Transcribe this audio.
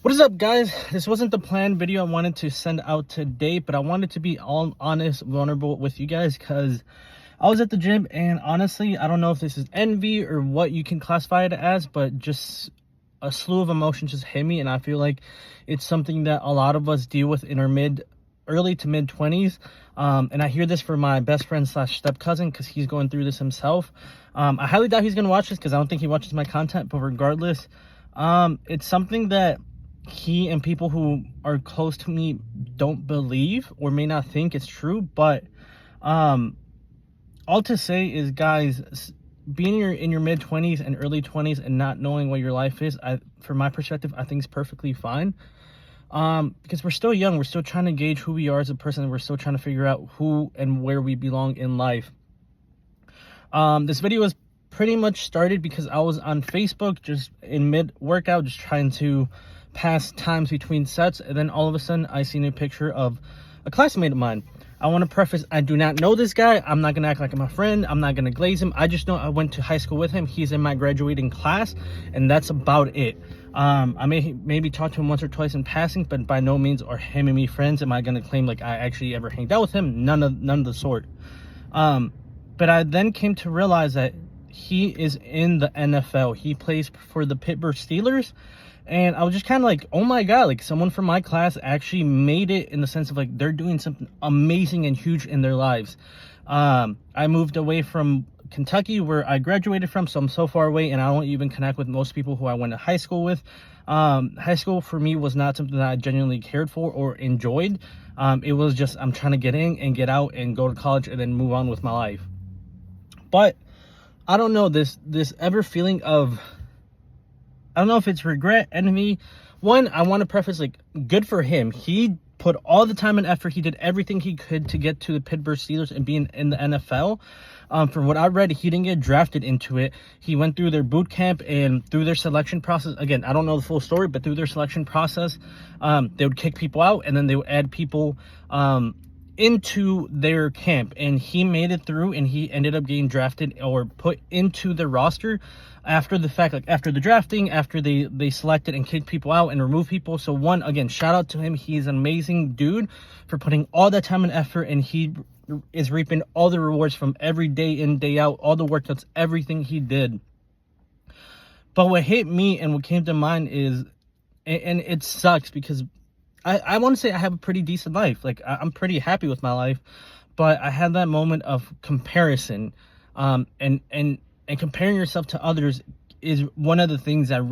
What is up, guys? This wasn't the planned video I wanted to send out today, but I wanted to be all honest, vulnerable with you guys because I was at the gym, and honestly, I don't know if this is envy or what you can classify it as, but just a slew of emotions just hit me, and I feel like it's something that a lot of us deal with in our early to mid 20s. And I hear this from my best friend slash step cousin because he's going through this himself. I highly doubt he's going to watch this because I don't think he watches my content, but regardless, it's something that he and people who are close to me don't believe or may not think it's true. But all to say is, guys, being in your mid 20s and early 20s and not knowing what your life is, from my perspective, I think is perfectly fine. Because we're still young, we're still trying to gauge who we are as a person, and we're still trying to figure out who and where we belong in life. This video was pretty much started because I was on Facebook just in mid workout, just trying to pass times between sets, and then all of a sudden I seen a picture of a classmate of mine. I want to preface, I do not know this guy. I'm not gonna act like I'm a friend. I'm not gonna glaze him. I just know I went to high school with him. He's in my graduating class, and that's about it. I maybe talk to him once or twice in passing, but by no means are him and me friends. Am I gonna claim like I actually ever hanged out with him? None of the sort. But I then came to realize that he is in the NFL. He plays for the Pittsburgh Steelers. And I was just kind of like, oh my God, like someone from my class actually made it, in the sense of like they're doing something amazing and huge in their lives. I moved away from Kentucky, where I graduated from, so I'm so far away, and I don't even connect with most people who I went to high school with. High school for me was not something that I genuinely cared for or enjoyed. It was just, I'm trying to get in and get out and go to college and then move on with my life. But I don't know, this ever feeling of, I don't know if it's regret, envy. One, I want to preface, like, good for him. He put all the time and effort. He did everything he could to get to the Pittsburgh Steelers and be in the NFL. From what I read, he didn't get drafted into it. He went through their boot camp and through their selection process. Again, I don't know the full story, but through their selection process, they would kick people out, and then they would add people into their camp, and he made it through, and he ended up getting drafted or put into the roster after the fact, like after the drafting, after they selected and kicked people out and removed people. So one, again, shout out to him. He's an amazing dude for putting all that time and effort, and he is reaping all the rewards from every day in, day out, all the workouts, everything he did. But what hit me and what came to mind is, and it sucks because I want to say I have a pretty decent life. Like, I'm pretty happy with my life, but I had that moment of comparison, and comparing yourself to others is one of the things that really